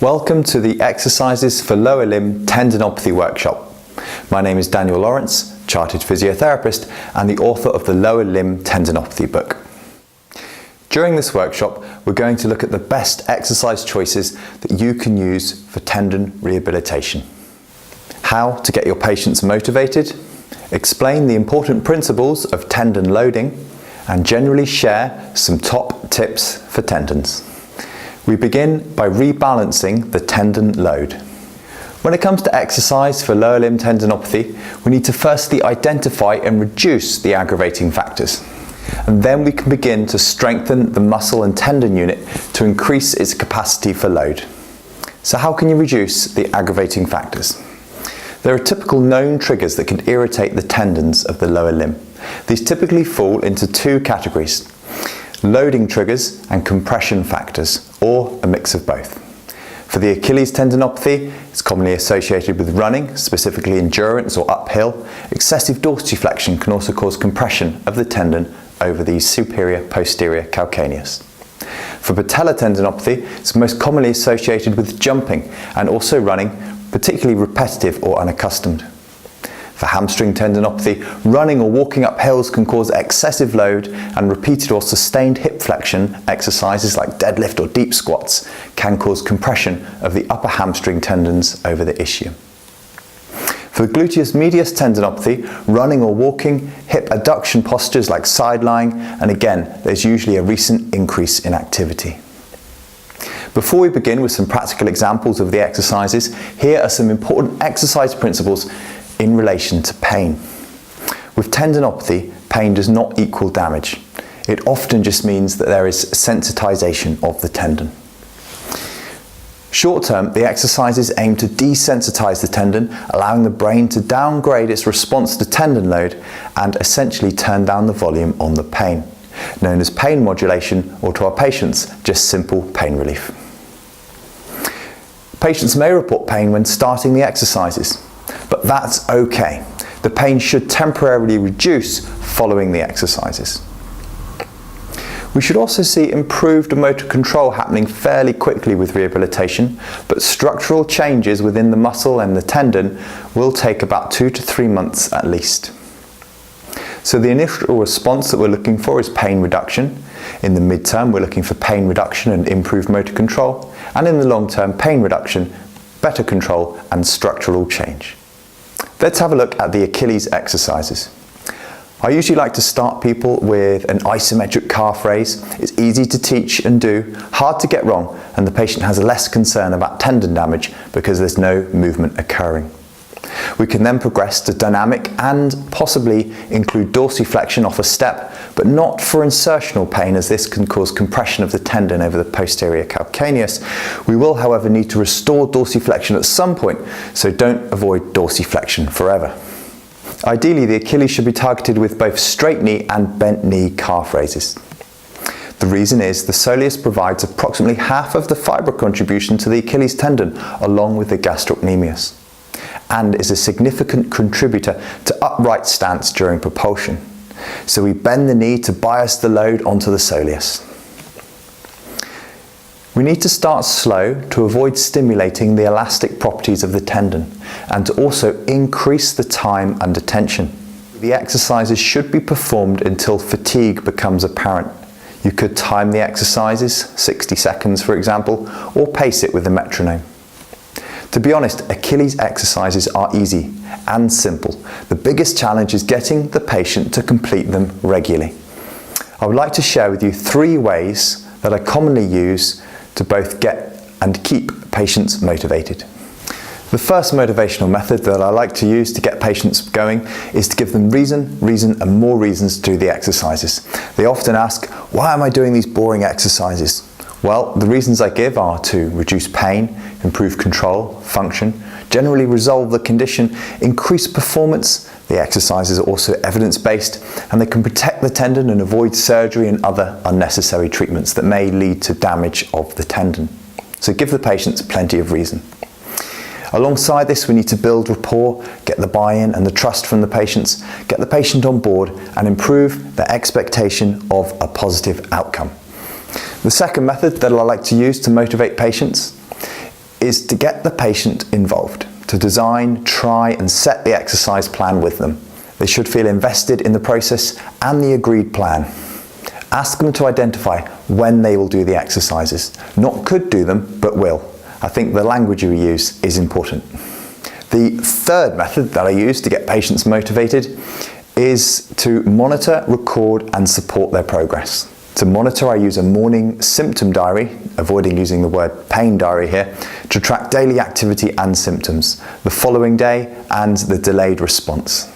Welcome to the Exercises for Lower Limb Tendinopathy workshop. My name is Daniel Lawrence, Chartered Physiotherapist and the author of the Lower Limb Tendinopathy book. During this workshop, we're going to look at the best exercise choices that you can use for tendon rehabilitation. How to get your patients motivated, explain the important principles of tendon loading, and generally share some top tips for tendons. We begin by rebalancing the tendon load. When it comes to exercise for lower limb tendinopathy, we need to firstly identify and reduce the aggravating factors. And then we can begin to strengthen the muscle and tendon unit to increase its capacity for load. So how can you reduce the aggravating factors? There are typical known triggers that can irritate the tendons of the lower limb. These typically fall into two categories: loading triggers and compression factors, or a mix of both. For the Achilles tendinopathy, it's commonly associated with running, specifically endurance or uphill. Excessive dorsiflexion can also cause compression of the tendon over the superior posterior calcaneus. For patellar tendinopathy, it's most commonly associated with jumping and also running, particularly repetitive or unaccustomed. For hamstring tendinopathy, running or walking up hills can cause excessive load, and repeated or sustained hip flexion exercises like deadlift or deep squats can cause compression of the upper hamstring tendons over the ischium. For the gluteus medius tendinopathy, running or walking, hip adduction postures like side lying, and again, there's usually a recent increase in activity. Before we begin with some practical examples of the exercises, here are some important exercise principles in relation to pain. With tendinopathy, pain does not equal damage. It often just means that there is sensitization of the tendon. Short term, the exercises aim to desensitize the tendon, allowing the brain to downgrade its response to tendon load and essentially turn down the volume on the pain, known as pain modulation, or to our patients, just simple pain relief. Patients may report pain when starting the exercises, but that's okay. The pain should temporarily reduce following the exercises. We should also see improved motor control happening fairly quickly with rehabilitation, but structural changes within the muscle and the tendon will take about 2 to 3 months at least. So the initial response that we're looking for is pain reduction. In the midterm, we're looking for pain reduction and improved motor control. And in the long term, pain reduction, better control, and structural change. Let's have a look at the Achilles exercises. I usually like to start people with an isometric calf raise. It's easy to teach and do, hard to get wrong, and the patient has less concern about tendon damage because there's no movement occurring. We can then progress to dynamic and possibly include dorsiflexion off a step, but not for insertional pain, as this can cause compression of the tendon over the posterior calcaneus. We will, however, need to restore dorsiflexion at some point, so don't avoid dorsiflexion forever. Ideally, the Achilles should be targeted with both straight knee and bent knee calf raises. The reason is the soleus provides approximately half of the fibre contribution to the Achilles tendon, along with the gastrocnemius, and is a significant contributor to upright stance during propulsion. So we bend the knee to bias the load onto the soleus. We need to start slow to avoid stimulating the elastic properties of the tendon and to also increase the time under tension. The exercises should be performed until fatigue becomes apparent. You could time the exercises, 60 seconds for example, or pace it with a metronome. To be honest, Achilles exercises are easy and simple. The biggest challenge is getting the patient to complete them regularly. I would like to share with you 3 ways that I commonly use to both get and keep patients motivated. The first motivational method that I like to use to get patients going is to give them reason, and more reasons to do the exercises. They often ask, why am I doing these boring exercises? Well, the reasons I give are to reduce pain, improve control, function, generally resolve the condition, increase performance. The exercises are also evidence-based, and they can protect the tendon and avoid surgery and other unnecessary treatments that may lead to damage of the tendon. So give the patients plenty of reason. Alongside this, we need to build rapport, get the buy-in and the trust from the patients, get the patient on board, and improve their expectation of a positive outcome. The second method that I like to use to motivate patients is to get the patient involved, to design, try and set the exercise plan with them. They should feel invested in the process and the agreed plan. Ask them to identify when they will do the exercises. Not could do them, but will. I think the language you use is important. The third method that I use to get patients motivated is to monitor, record and support their progress. To monitor, I use a morning symptom diary, avoiding using the word pain diary here, to track daily activity and symptoms, the following day and the delayed response.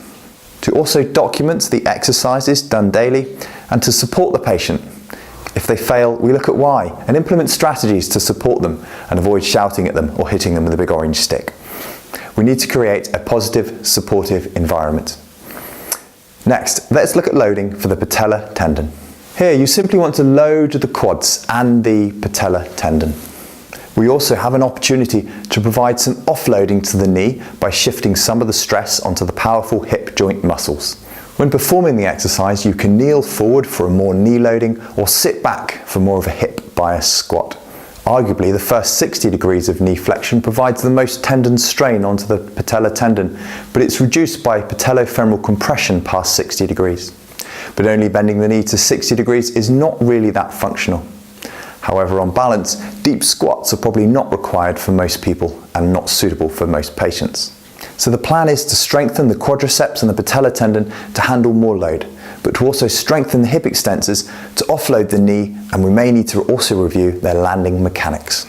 To also document the exercises done daily and to support the patient. If they fail, we look at why and implement strategies to support them and avoid shouting at them or hitting them with a big orange stick. We need to create a positive, supportive environment. Next, let's look at loading for the patellar tendon. Here, you simply want to load the quads and the patellar tendon. We also have an opportunity to provide some offloading to the knee by shifting some of the stress onto the powerful hip joint muscles. When performing the exercise, you can kneel forward for a more knee loading or sit back for more of a hip bias squat. Arguably, the first 60 degrees of knee flexion provides the most tendon strain onto the patellar tendon, but it's reduced by patellofemoral compression past 60 degrees. But only bending the knee to 60 degrees is not really that functional. However, on balance, deep squats are probably not required for most people and not suitable for most patients. So the plan is to strengthen the quadriceps and the patellar tendon to handle more load, but to also strengthen the hip extensors to offload the knee, and we may need to also review their landing mechanics.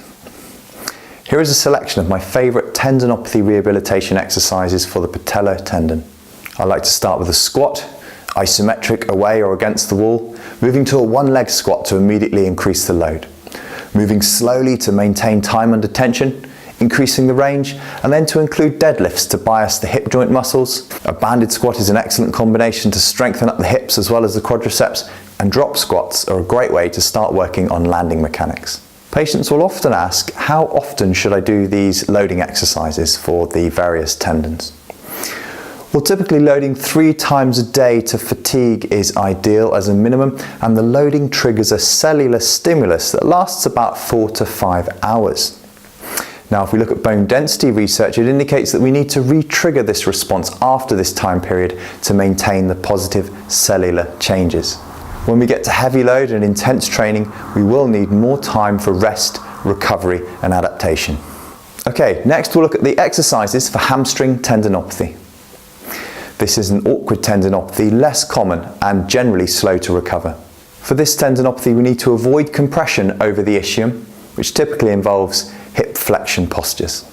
Here is a selection of my favourite tendinopathy rehabilitation exercises for the patellar tendon. I like to start with a squat, isometric away or against the wall, moving to a one-leg squat to immediately increase the load, moving slowly to maintain time under tension, increasing the range, and then to include deadlifts to bias the hip joint muscles. A banded squat is an excellent combination to strengthen up the hips as well as the quadriceps, and drop squats are a great way to start working on landing mechanics. Patients will often ask, how often should I do these loading exercises for the various tendons? Well, typically loading 3 times a day to fatigue is ideal as a minimum, and the loading triggers a cellular stimulus that lasts about 4 to 5 hours. Now, if we look at bone density research, it indicates that we need to re-trigger this response after this time period to maintain the positive cellular changes. When we get to heavy load and intense training, we will need more time for rest, recovery and adaptation. Okay, next we'll look at the exercises for hamstring tendinopathy. This is an awkward tendinopathy, less common and generally slow to recover. For this tendinopathy, we need to avoid compression over the ischium, which typically involves hip flexion postures.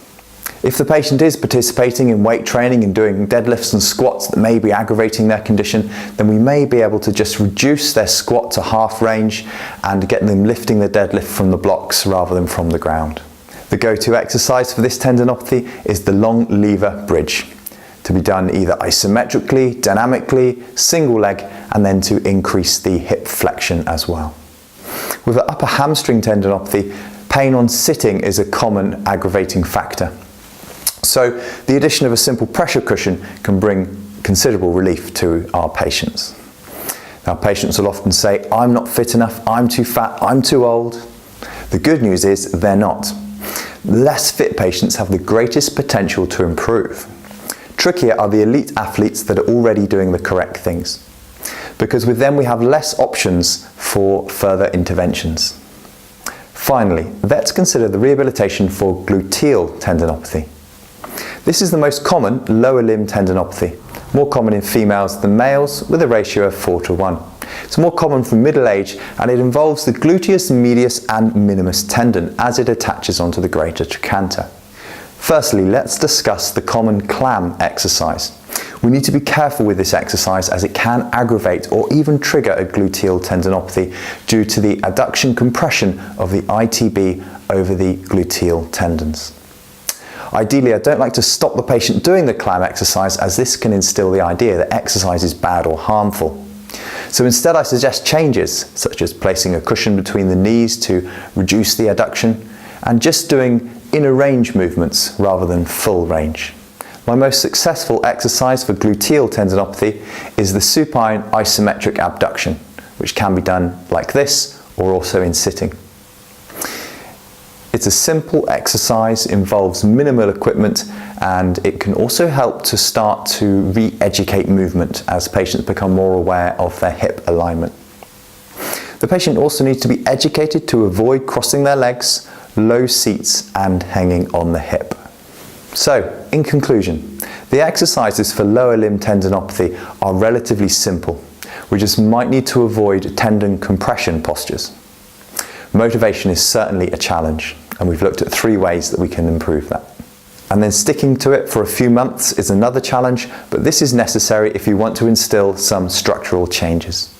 If the patient is participating in weight training and doing deadlifts and squats that may be aggravating their condition, then we may be able to just reduce their squat to half range and get them lifting the deadlift from the blocks rather than from the ground. The go-to exercise for this tendinopathy is the long lever bridge, to be done either isometrically, dynamically, single leg, and then to increase the hip flexion as well. With the upper hamstring tendinopathy, pain on sitting is a common aggravating factor. So the addition of a simple pressure cushion can bring considerable relief to our patients. Now, patients will often say, I'm not fit enough, I'm too fat, I'm too old. The good news is they're not. Less fit patients have the greatest potential to improve. Trickier are the elite athletes that are already doing the correct things, because with them we have less options for further interventions. Finally, let's consider the rehabilitation for gluteal tendinopathy. This is the most common lower limb tendinopathy, more common in females than males with a ratio of 4 to 1. It's more common from middle age, and it involves the gluteus medius and minimus tendon as it attaches onto the greater trochanter. Firstly, let's discuss the common clam exercise. We need to be careful with this exercise as it can aggravate or even trigger a gluteal tendinopathy due to the adduction compression of the ITB over the gluteal tendons. Ideally, I don't like to stop the patient doing the clam exercise, as this can instill the idea that exercise is bad or harmful. So instead I suggest changes, such as placing a cushion between the knees to reduce the adduction, and just doing inner range movements rather than full range. My most successful exercise for gluteal tendinopathy is the supine isometric abduction, which can be done like this or also in sitting. It's a simple exercise, involves minimal equipment, and it can also help to start to re-educate movement as patients become more aware of their hip alignment. The patient also needs to be educated to avoid crossing their legs, low seats, and hanging on the hip. So, in conclusion, the exercises for lower limb tendinopathy are relatively simple. We just might need to avoid tendon compression postures. Motivation is certainly a challenge, and we've looked at 3 ways that we can improve that. And then sticking to it for a few months is another challenge, but this is necessary if you want to instill some structural changes.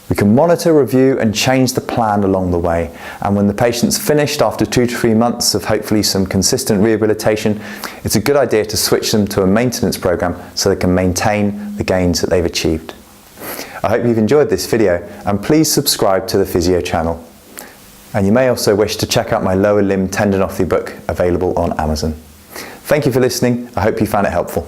We can monitor, review, and change the plan along the way. And when the patient's finished after 2 to 3 months of hopefully some consistent rehabilitation, it's a good idea to switch them to a maintenance program so they can maintain the gains that they've achieved. I hope you've enjoyed this video, and please subscribe to the Physio channel. And you may also wish to check out my lower limb tendinopathy book available on Amazon. Thank you for listening. I hope you found it helpful.